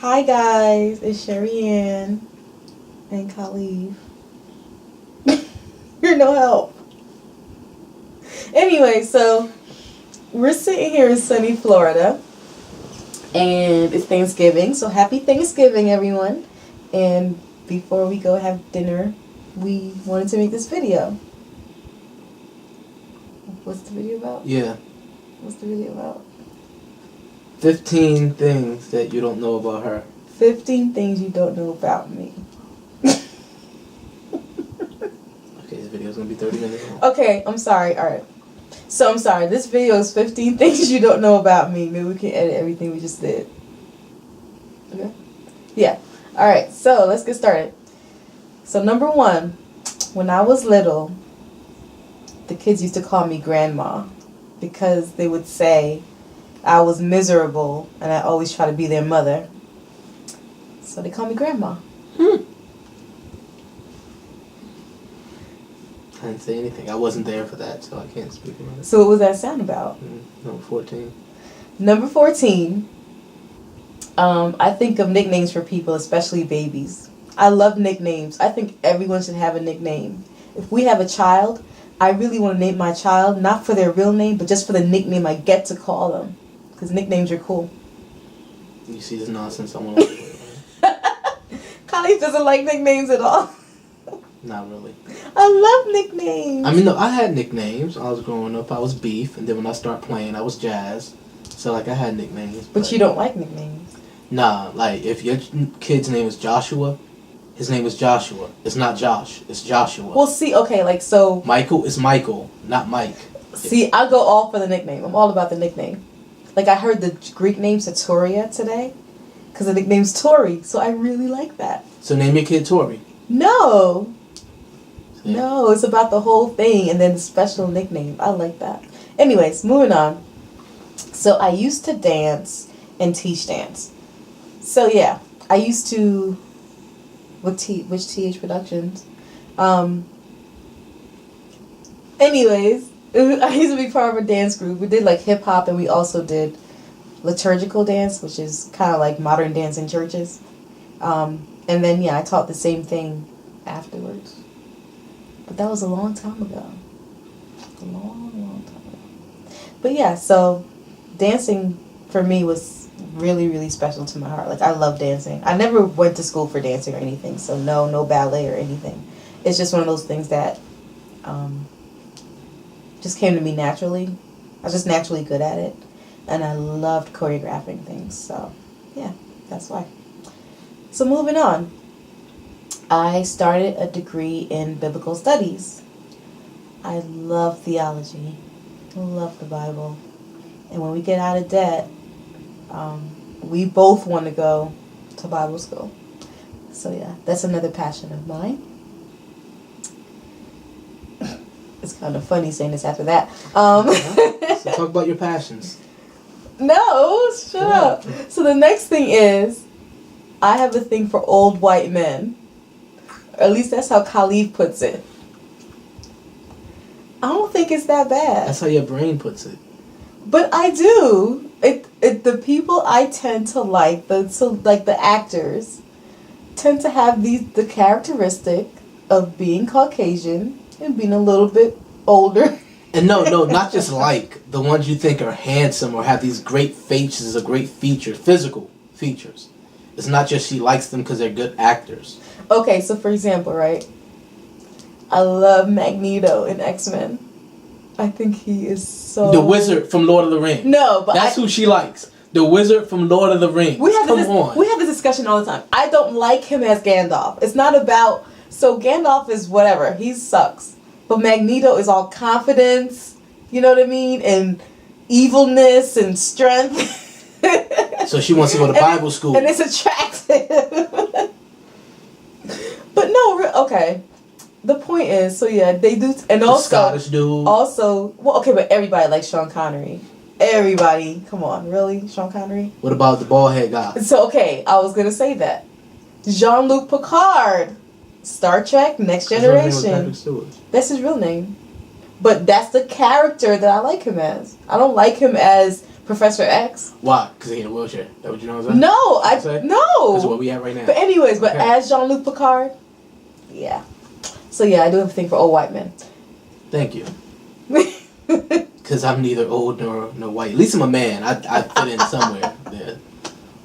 Hi guys, it's Sherrian and Khalif. You're no help. Anyway, so we're sitting here in sunny Florida and it's Thanksgiving, so happy Thanksgiving everyone. And before we go have dinner, we wanted to make this video. What's the video about? Yeah. What's the video about? 15 things that you don't know about her. 15 things you don't know about me. Okay, this video's gonna be 30 minutes long. Okay, I'm sorry. Alright. So I'm sorry. This video is 15 things you don't know about me. Maybe we can edit everything we just did. Okay? Yeah. Alright, so let's get started. So number 1, when I was little, the kids used to call me grandma because they would say I was miserable and I always try to be their mother. So they call me grandma. I didn't say anything. I wasn't there for that, so I can't speak about it. So what was that sound about? Number 14. Number 14, I think of nicknames for people, especially babies. I love nicknames. I think everyone should have a nickname. If we have a child, I really want to name my child, not for their real name, but just for the nickname I get to call them. Because nicknames are cool. You see this nonsense I want to do. Khalif doesn't like nicknames at all. Not really. I love nicknames. I mean, no, I had nicknames. I was growing up. I was Beef, and then when I started playing, I was Jazz. So, like, I had nicknames. But you don't like nicknames. Nah, like, if your kid's name is Joshua, his name is Joshua. It's not Josh. It's Joshua. Well, see, okay, like, so... Michael is Michael, not Mike. See, I go all for the nickname. I'm all about the nickname. Like, I heard the Greek name Satoria today, because the nickname's Tori, so I really like that. So name your kid Tori. No. See? No, it's about the whole thing and then the special nickname. I like that. Anyways, moving on. So I used to dance and teach dance. So yeah, I used to... Which TH Productions? Anyways, I used to be part of a dance group. We did like hip hop and we also did liturgical dance, which is kind of like modern dance in churches. And then yeah, I taught the same thing afterwards. But that was a long time ago. A long time ago. But yeah, so dancing for me was really, really special to my heart. Like, I love dancing. I never went to school for dancing or anything, so no ballet or anything. It's just one of those things that just came to me naturally. I was just naturally good at it, and I loved choreographing things, so yeah, that's why. So moving on, I started a degree in biblical studies. I love theology. I love the Bible. And when we get out of debt, we both want to go to Bible school. So yeah, that's another passion of mine. It's kind of funny saying this after that. So talk about your passions. No, shut up. So the next thing is, I have a thing for old white men. Or at least that's how Khalif puts it. I don't think it's that bad. That's how your brain puts it. But I do. The people I tend to like, the actors, tend to have the characteristic of being Caucasian and being a little bit older. And no, not just like the ones you think are handsome or have these great faces or great features, physical features. It's not just she likes them because they're good actors. Okay, so for example, right? I love Magneto in X-Men. I think he is so... The wizard from Lord of the Rings. No, but that's who she likes. The wizard from Lord of the Rings. We have Come on. We have this discussion all the time. I don't like him as Gandalf. It's not about... So Gandalf is whatever. He sucks. But Magneto is all confidence, you know what I mean? And evilness and strength. So she wants to go to Bible school. And it's attractive. But no, okay. The point is, so yeah, they do, and the also Scottish dude. Also, well, okay, but everybody likes Sean Connery. Everybody, come on, really, Sean Connery? What about the bald head guy? So okay, I was gonna say that Jean-Luc Picard, Star Trek, Next Generation. That's his real name, but that's the character that I like him as. I don't like him as Professor X. Why? Because he in a wheelchair. That what you know what I'm saying? No, no. That's where we at right now. But anyways, Okay. as Jean-Luc Picard, yeah. So yeah, I do have a thing for old white men. Thank you. Because I'm neither old nor white. At least I'm a man. I fit in somewhere there.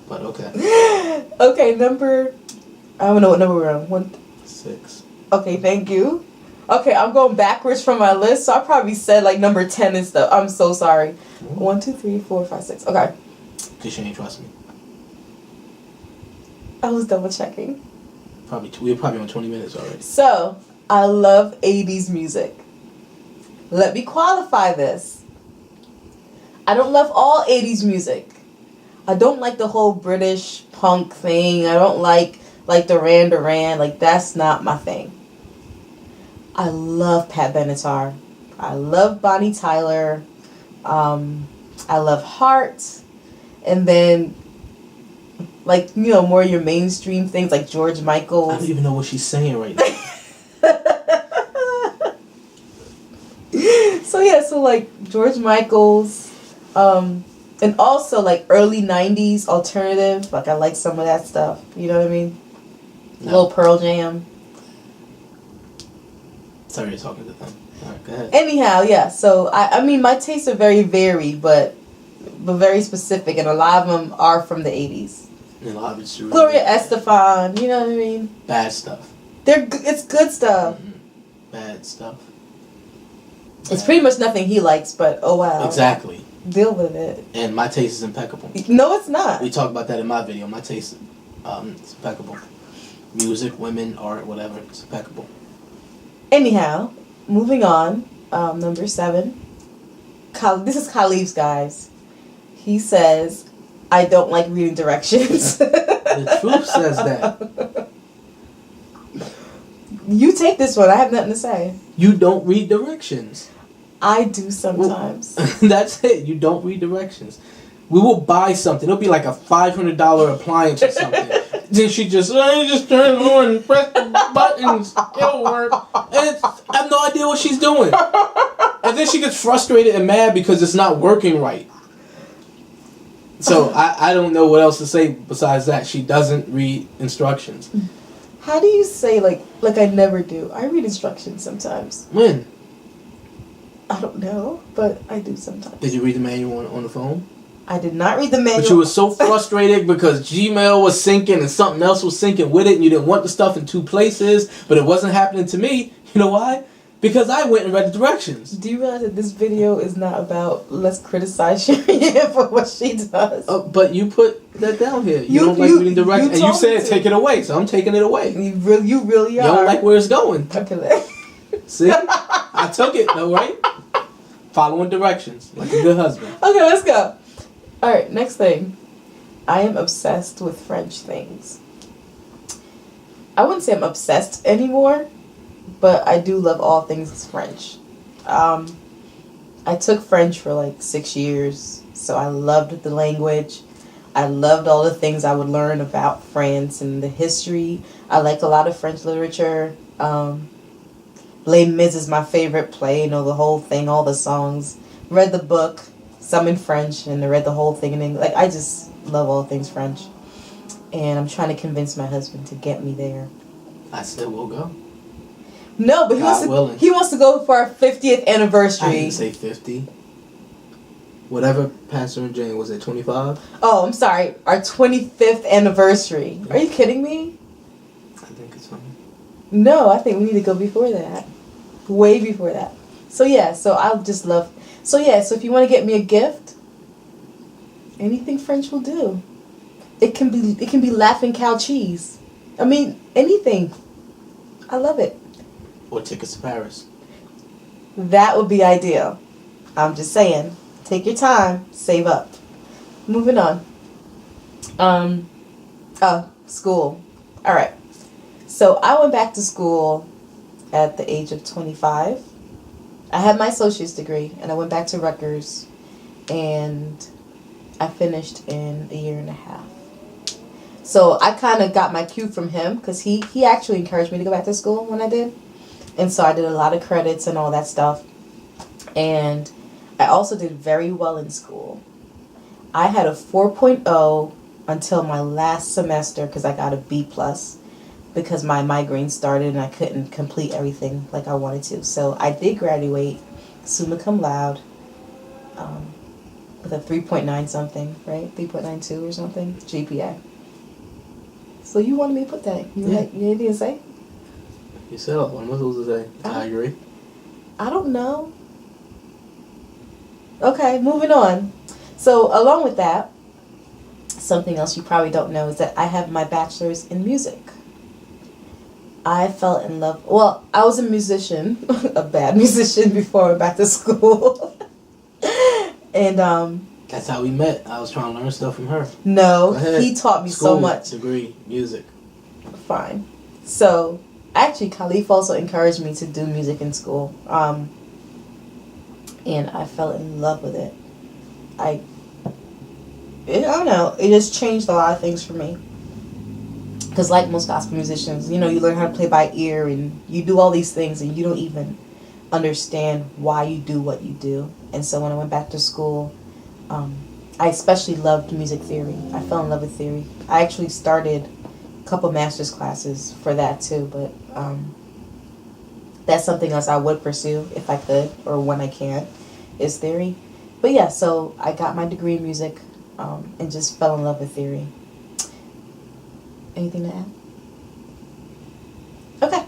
But okay. Okay, I don't know what number we're on. 6. Okay, thank you. Okay, I'm going backwards from my list, so I probably said like number 10 and stuff. I'm so sorry. 1, 2, 3, 4, 5, 6. Okay. Because you ain't trust me. I was double checking. We're probably on 20 minutes already. So, I love 80s music. Let me qualify this. I don't love all 80s music. I don't like the whole British punk thing. I don't like Duran Duran. Like, that's not my thing. I love Pat Benatar. I love Bonnie Tyler. I love Heart. And then, like, you know, more your mainstream things like George Michael. I don't even know what she's saying right now. So like George Michael's, and also like early 90s alternative. Like I like some of that stuff. You know what I mean? No. Little Pearl Jam. Sorry, you're talking to them. All right, go ahead. Anyhow, yeah. So I mean, my tastes are very varied, but very specific, and a lot of them are from the 80s. And a lot of it's really Gloria Estefan. You know what I mean? Bad stuff. It's good stuff. Mm-hmm. Bad stuff. It's pretty much nothing he likes, but oh wow. Exactly. Deal with it. And my taste is impeccable. No, it's not. We talked about that in my video. My taste is impeccable. Music, women, art, whatever. It's impeccable. Anyhow, moving on. Number 7. This is Khalif's, guys. He says, I don't like reading directions. The truth says that. You take this one. I have nothing to say. You don't read directions. I do sometimes. Well, that's it. You don't read directions. We will buy something. It'll be like a $500 appliance or something. Then she just turn it on and press the buttons. It'll work. And I have no idea what she's doing. And then she gets frustrated and mad because it's not working right. So I don't know what else to say besides that. She doesn't read instructions. How do you say like I never do? I read instructions sometimes. When? I don't know, but I do sometimes. Did you read the manual on the phone? I did not read the manual. But you were so frustrated because Gmail was syncing and something else was syncing with it and you didn't want the stuff in 2 places, but it wasn't happening to me. You know why? Because I went and read the directions. Do you realize that this video is not about let's criticize Sherrian for what she does? But you put that down here. You don't like reading directions. And you said take it away, so I'm taking it away. You really are. You don't like where it's going. Okay. See? I took it, though, right? Following directions, like a good husband. Okay, let's go. Alright, next thing. I am obsessed with French things. I wouldn't say I'm obsessed anymore, but I do love all things French. I took French for like 6 years, so I loved the language. I loved all the things I would learn about France and the history. I like a lot of French literature. Les Mis is my favorite play, you know, the whole thing, all the songs. Read the book, some in French, and I read the whole thing in English. Like, I just love all things French. And I'm trying to convince my husband to get me there. I said we'll go. No, but he wants to go for our 50th anniversary. I didn't say 50. Whatever Pastor and Jane, was it 25? Oh, I'm sorry. Our 25th anniversary. Are you kidding me? I think it's fine. No, I think we need to go before that. Way before that. So yeah, so I'll just love... So yeah, so if you want to get me a gift, anything French will do. It can be laughing cow cheese. I mean, anything. I love it. Or tickets to Paris. That would be ideal. I'm just saying. Take your time. Save up. Moving on. School. Alright. So I went back to school at the age of 25. I had my associate's degree and I went back to Rutgers and I finished in a year and a half. So I kind of got my cue from him because he actually encouraged me to go back to school when I did. And so I did a lot of credits and all that stuff. And I also did very well in school. I had a 4.0 until my last semester because I got a B plus because my migraine started and I couldn't complete everything like I wanted to. So I did graduate summa cum laude with a 3.9 something, right? 3.92 or something GPA. So you wanted me to put that? You had anything to say? You said what am I supposed to say? I agree. I don't know. Okay, moving on. So along with that, something else you probably don't know is that I have my bachelor's in music. I fell in love. Well, I was a musician, a bad musician before I went back to school. And that's how we met. I was trying to learn stuff from her. No, he taught me so much. Degree, music. Fine. So actually, Khalif also encouraged me to do music in school. And I fell in love with it. I don't know. It just changed a lot of things for me. Because like most gospel musicians, you learn how to play by ear and you do all these things and you don't even understand why you do what you do. And so when I went back to school, I especially loved music theory. I fell in love with theory. I actually started a couple master's classes for that too, but that's something else I would pursue if I could or when I can, is theory. But yeah, so I got my degree in music and just fell in love with theory. Anything to add? Okay.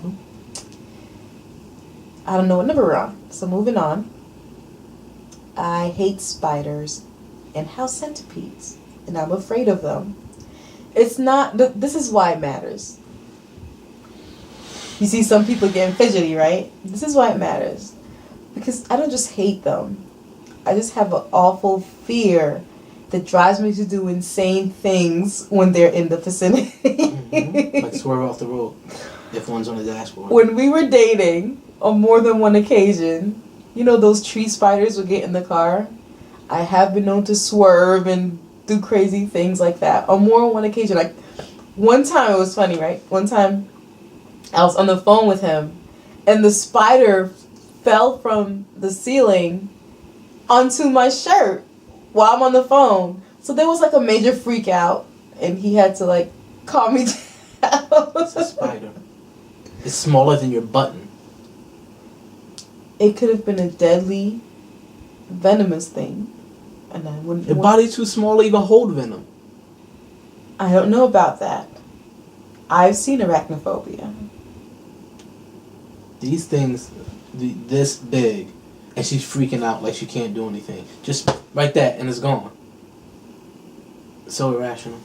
I don't know what number we're on, so moving on. I hate spiders and house centipedes, and I'm afraid of them. It's not, this is why it matters. You see some people getting fidgety, right? This is why it matters. Because I don't just hate them. I just have an awful fear that drives me to do insane things when they're in the vicinity. Mm-hmm. Like swerve off the road if one's on the dashboard. When we were dating, on more than one occasion, those tree spiders would get in the car? I have been known to swerve and do crazy things like that on more than one occasion. Like, one time, it was funny, right? One time, I was on the phone with him, and the spider fell from the ceiling onto my shirt while I'm on the phone. So there was like a major freak out, and he had to calm me down. It's a spider. It's smaller than your button. It could have been a deadly, venomous thing, and I wouldn't. Your body's too small to even hold venom. I don't know about that. I've seen arachnophobia. These things, this big, and she's freaking out like she can't do anything. Just like that, and it's gone. So irrational.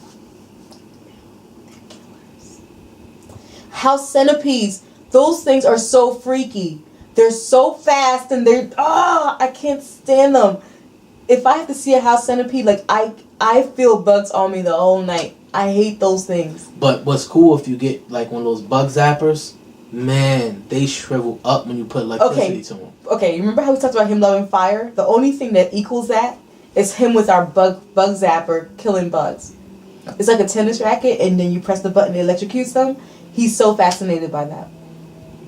House centipedes. Those things are so freaky. They're so fast and I can't stand them. If I have to see a house centipede, I feel bugs on me the whole night. I hate those things. But what's cool if you get one of those bug zappers, man, they shrivel up when you put electricity to them. Okay, you remember how we talked about him loving fire? The only thing that equals that is him with our bug zapper killing bugs. It's like a tennis racket and then you press the button, it electrocutes them. He's so fascinated by that.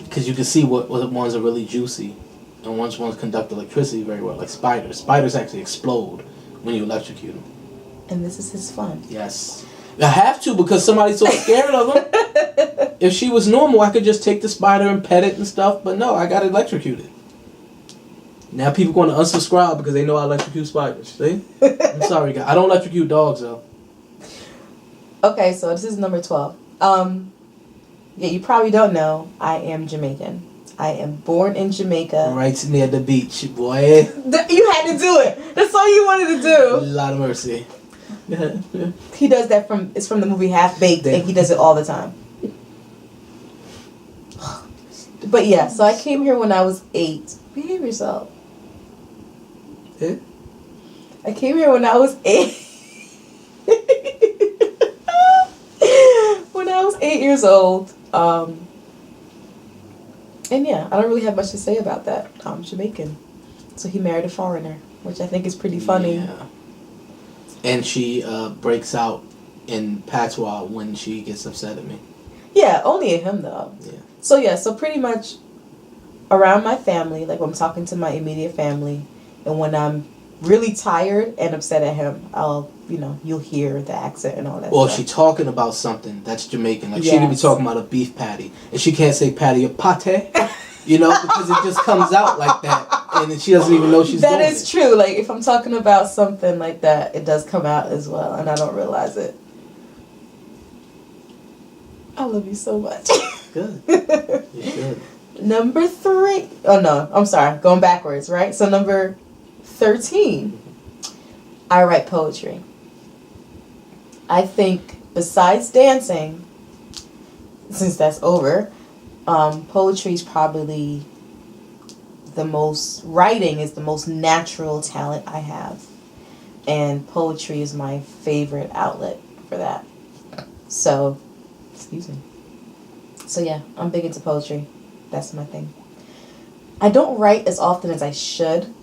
Because you can see what ones are really juicy and ones conduct electricity very well, like spiders. Spiders actually explode when you electrocute them. And this is his fun. Yes. I have to because somebody's so scared of them. If she was normal, I could just take the spider and pet it and stuff, but no, I got electrocuted. Now people going to unsubscribe because they know I electrocute spiders. See? I'm sorry, guys. I don't electrocute dogs, though. Okay, so this is number 12. Yeah, you probably don't know, I am Jamaican. I am born in Jamaica. Right near the beach, boy. You had to do it. That's all you wanted to do. A lot of mercy. He does that it's from the movie Half Baked, and he does it all the time. But yeah, so I came here when I was 8. Behave yourself. Yeah. I came here when I was 8. When I was 8 years old. And yeah, I don't really have much to say about that. I'm Jamaican. So he married a foreigner, which I think is pretty funny. Yeah. And she breaks out in patois when she gets upset at me. Yeah, only at him though. Yeah. So pretty much around my family, like when I'm talking to my immediate family and when I'm really tired and upset at him, you'll hear the accent and all that Or stuff. she talking about something that's Jamaican. Like, she Yes. could be talking about a beef patty. And she can't say patty or pate, because it just comes out like that. And then she doesn't even know she's doing it. That is true. Like, if I'm talking about something like that, it does come out as well, and I don't realize it. I love you so much. Good. You should. Number 3. Oh, no. I'm sorry. Going backwards, right? So, number 13. I write poetry. I think, besides dancing, since that's over, poetry is probably writing is the most natural talent I have. And poetry is my favorite outlet for that. So, excuse me. So yeah, I'm big into poetry. That's my thing. I don't write as often as I should,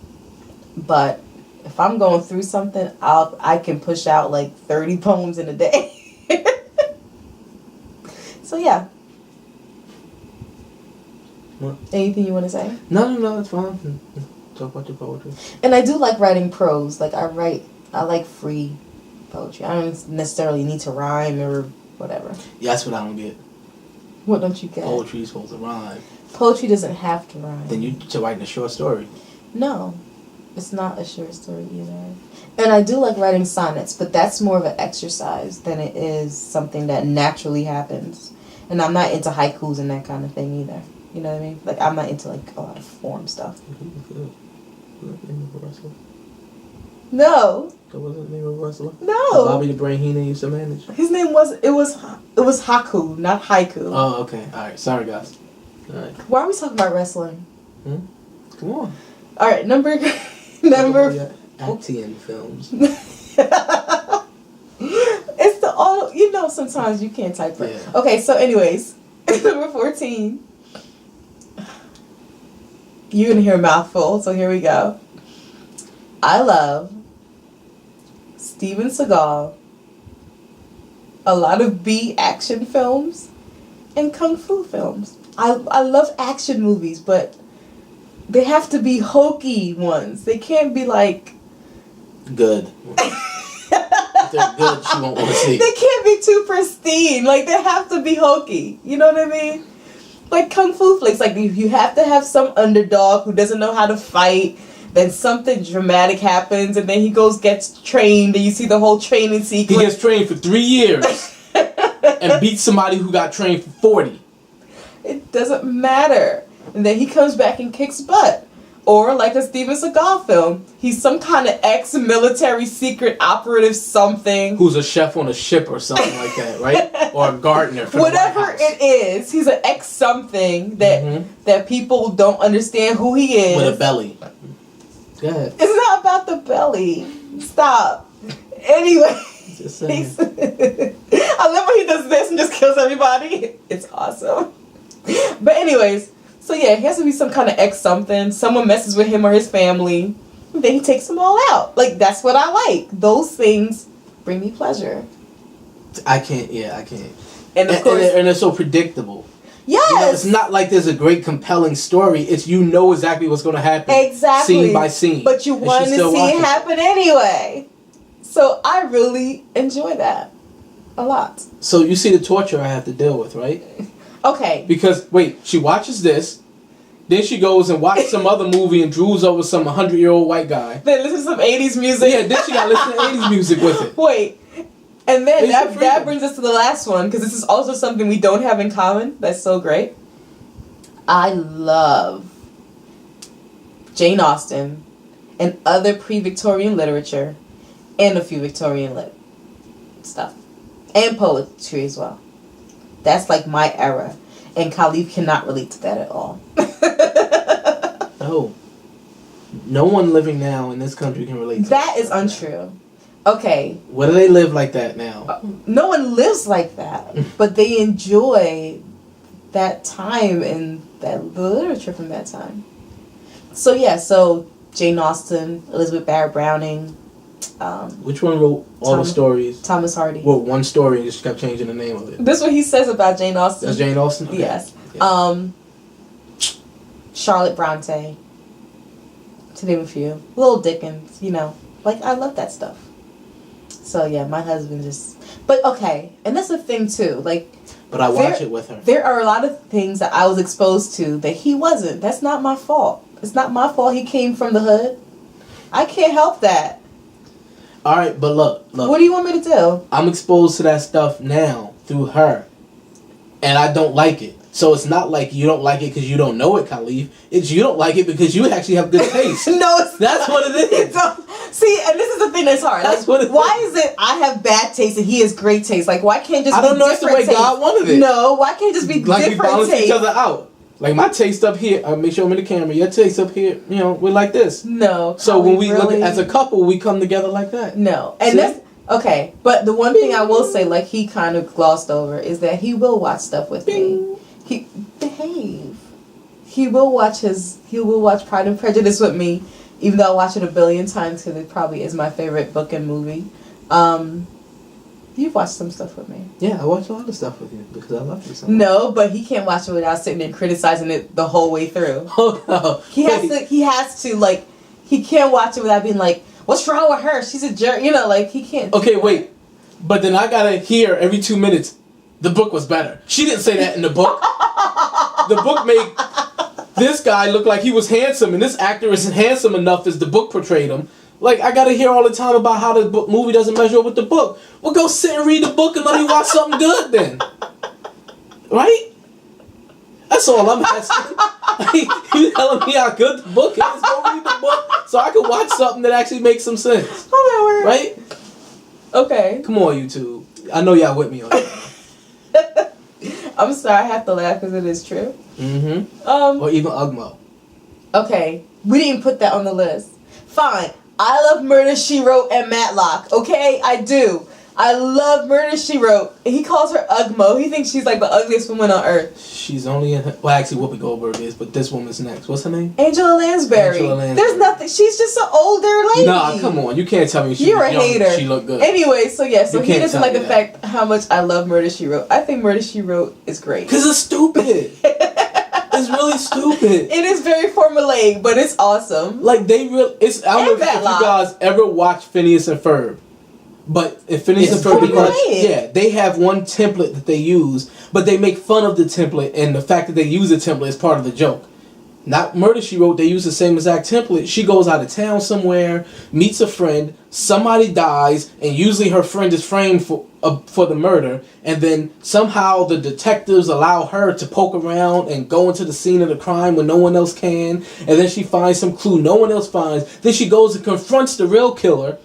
but if I'm going through something, I can push out like 30 poems in a day. So yeah. What? Anything you want to say? No, that's fine. Talk about your poetry. And I do like writing prose. Like I like free poetry. I don't necessarily need to rhyme or whatever. Yeah, that's what I don't get. What don't you get? Poetry is supposed to rhyme. Poetry doesn't have to rhyme. Then you're writing a short story. No, it's not a short story either. And I do like writing sonnets, but that's more of an exercise than it is something that naturally happens. And I'm not into haikus and that kind of thing either. You know what I mean? Like, I'm not into, like, a lot of form stuff. No. That wasn't the name of a wrestler? No. Bobby the Brain Heenan used to manage. His name was haku, not haiku. Oh, okay. Alright, sorry guys. Alright. Why are we talking about wrestling? Come on. Alright, number Actian films. It's the all, sometimes you can't type it. Yeah. Okay, so anyways, number 14. You're gonna hear a mouthful, so here we go. I love Steven Seagal, a lot of B action films, and kung fu films. I love action movies, but they have to be hokey ones. They can't be like good. If they're good, she won't want to see. They can't be too pristine. Like, they have to be hokey. You know what I mean? Like kung fu flicks, like you have to have some underdog who doesn't know how to fight. Then something dramatic happens, and then he gets trained, and you see the whole training sequence. He gets trained for 3 years and beats somebody who got trained for 40. It doesn't matter. And then he comes back and kicks butt. Or like a Steven Seagal film, he's some kind of ex-military secret operative something. Who's a chef on a ship or something like that, right? Or a gardener for whatever the White House. it is, he's an ex-something that people don't understand who he is. With a belly. Go ahead. It's not about the belly. Stop. Anyway. Just saying. I love when he does this and just kills everybody. It's awesome. But anyways, so yeah, he has to be some kind of ex-something. Someone messes with him or his family. Then he takes them all out. Like, that's what I like. Those things bring me pleasure. I can't. And of course... And they're so predictable. Yes! It's not like there's a great compelling story. It's exactly what's going to happen. Exactly. Scene by scene. But you want to see it happen anyway. So I really enjoy that. A lot. So you see the torture I have to deal with, right? Okay. Because, wait, she watches this. Then she goes and watches some other movie and drools over some 100-year-old white guy. Then listen to some 80s music. Yeah, then she got to listen to 80s music with it. Wait. And then that brings us to the last one, because this is also something we don't have in common. That's so great. I love Jane Austen and other pre-Victorian literature and a few Victorian stuff. And poetry as well. That's like my era. And Khalif cannot relate to that at all. Oh. No one living now in this country can relate to that. That is untrue. Okay. Where do they live like that now? No one lives like that. But they enjoy that time and the literature from that time. So yeah, Jane Austen, Elizabeth Barrett Browning. Which one wrote all the stories? Thomas Hardy. Well, one story and just kept changing the name of it. This is what he says about Jane Austen. That's Jane Austen? Okay. Yes. Yeah. Charlotte Bronte. to name a few. Little Dickens, you know. Like, I love that stuff. So, yeah, my husband just... But, okay, and that's the thing, too. Like... But I watch it with her. There are a lot of things that I was exposed to that he wasn't. That's not my fault. It's not my fault he came from the hood. I can't help that. All right, but look. What do you want me to do? I'm exposed to that stuff now through her, and I don't like it. So it's not like you don't like it because you don't know it, Khalif. It's you don't like it because you actually have good taste. No, it's that's what it is. See, and this is the thing that's hard. That's like, what why is it I have bad taste and he has great taste? Like, why can't just I don't be know. It's the way taste? God wanted it. No, why can't it just be like different we balance taste? each other out. Like my taste up here, I make sure I'm in the camera. Your taste up here, you know, we're like this. No. So when we look as a couple, we come together like that. No, and that's okay. But the one thing I will say, like he kind of glossed over, is that he will watch stuff with me. He behave. He will watch Pride and Prejudice with me, even though I watch it a billion times because it probably is my favorite book and movie. You've watched some stuff with me. Yeah, I watch a lot of stuff with you because I love you so much. No, but he can't watch it without sitting there criticizing it the whole way through. Oh no. He has to like he can't watch it without being like, what's wrong with her? She's a jerk. You know, like he can't. Okay, wait. But then I gotta hear every 2 minutes, the book was better. She didn't say that in the book. The book made this guy look like he was handsome, and this actor isn't handsome enough as the book portrayed him. Like, I gotta hear all the time about how the movie doesn't measure up with the book. Well, go sit and read the book and let me watch something good then. Right? That's all I'm asking. You telling me how good the book is? Go read the book so I can watch something that actually makes some sense. Right? Okay. Come on, YouTube. I know y'all with me on that. I'm sorry, I have to laugh because it is true. Mm-hmm. Or even Ugmo. Okay. We didn't put that on the list. Fine. I love Murder, She Wrote, and Matlock. Okay? I do. I love Murder, She Wrote. He calls her Ugmo. He thinks she's like the ugliest woman on earth. She's only in her... Well, actually, Whoopi Goldberg is, but this woman's next. What's her name? Angela Lansbury. There's nothing... She's just an older lady. Nah, come on. You can't tell me she You're was a young. hater. She looked good. Anyway, so yeah. So he doesn't like the that. fact how much I love Murder, She Wrote. I think Murder, She Wrote is great. Because it's stupid. It's really stupid. It is very formulaic, but it's awesome. Like, they really... I don't know if you guys ever watched Phineas and Ferb. But in Phineas and Ferb, they have one template that they use, but they make fun of the template, and the fact that they use the template is part of the joke. Not Murder, She Wrote, they use the same exact template. She goes out of town somewhere, meets a friend, somebody dies, and usually her friend is framed for the murder, and then somehow the detectives allow her to poke around and go into the scene of the crime when no one else can, and then she finds some clue no one else finds. Then she goes and confronts the real killer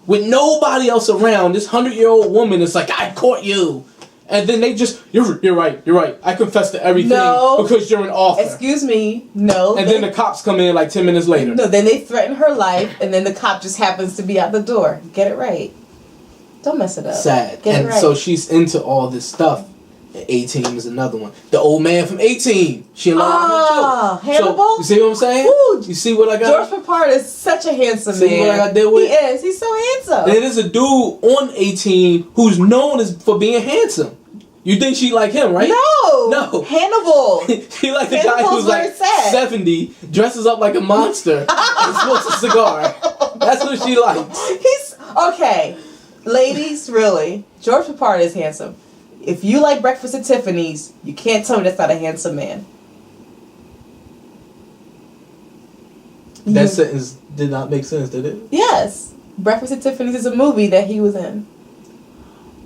with nobody else around. This 100-year-old woman is like, I caught you. And then they just, you're right. I confess to everything because you're an author. Excuse me, no. And then the cops come in like 10 minutes later. No, then they threaten her life, and then the cop just happens to be out the door. Get it right. Don't mess it up. Sad. Get and it right. So she's into all this stuff. 18 is another one. The old man from 18. She in love with him too. Hannibal? So, you see what I'm saying? Ooh, you see what I got? George Papard is such a handsome man. See what I got there with? He is. He's so handsome. And there's a dude on 18 who's known for being handsome. You think she like him, right? No. Hannibal. She like the guy who's like 70, dresses up like a monster, and smokes a cigar. That's what she likes. He's okay. Ladies, really, George Papard is handsome. If you like Breakfast at Tiffany's, you can't tell me that's not a handsome man. That sentence did not make sense, did it? Yes. Breakfast at Tiffany's is a movie that he was in.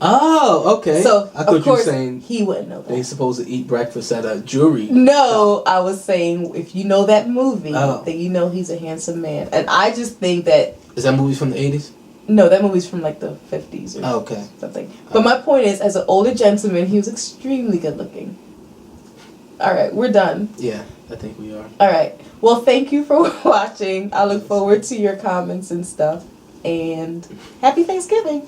Oh, okay. So, I thought of course, you were saying he wouldn't know that. they supposed to eat breakfast at a jury. No, I was saying if you know that movie, then you know he's a handsome man. And I just think that... Is that movie from the 80s? No, that movie's from like the 50s or something. But my point is, as an older gentleman, he was extremely good looking. All right, we're done. Yeah, I think we are. All right. Well, thank you for watching. I look forward to your comments and stuff. And happy Thanksgiving.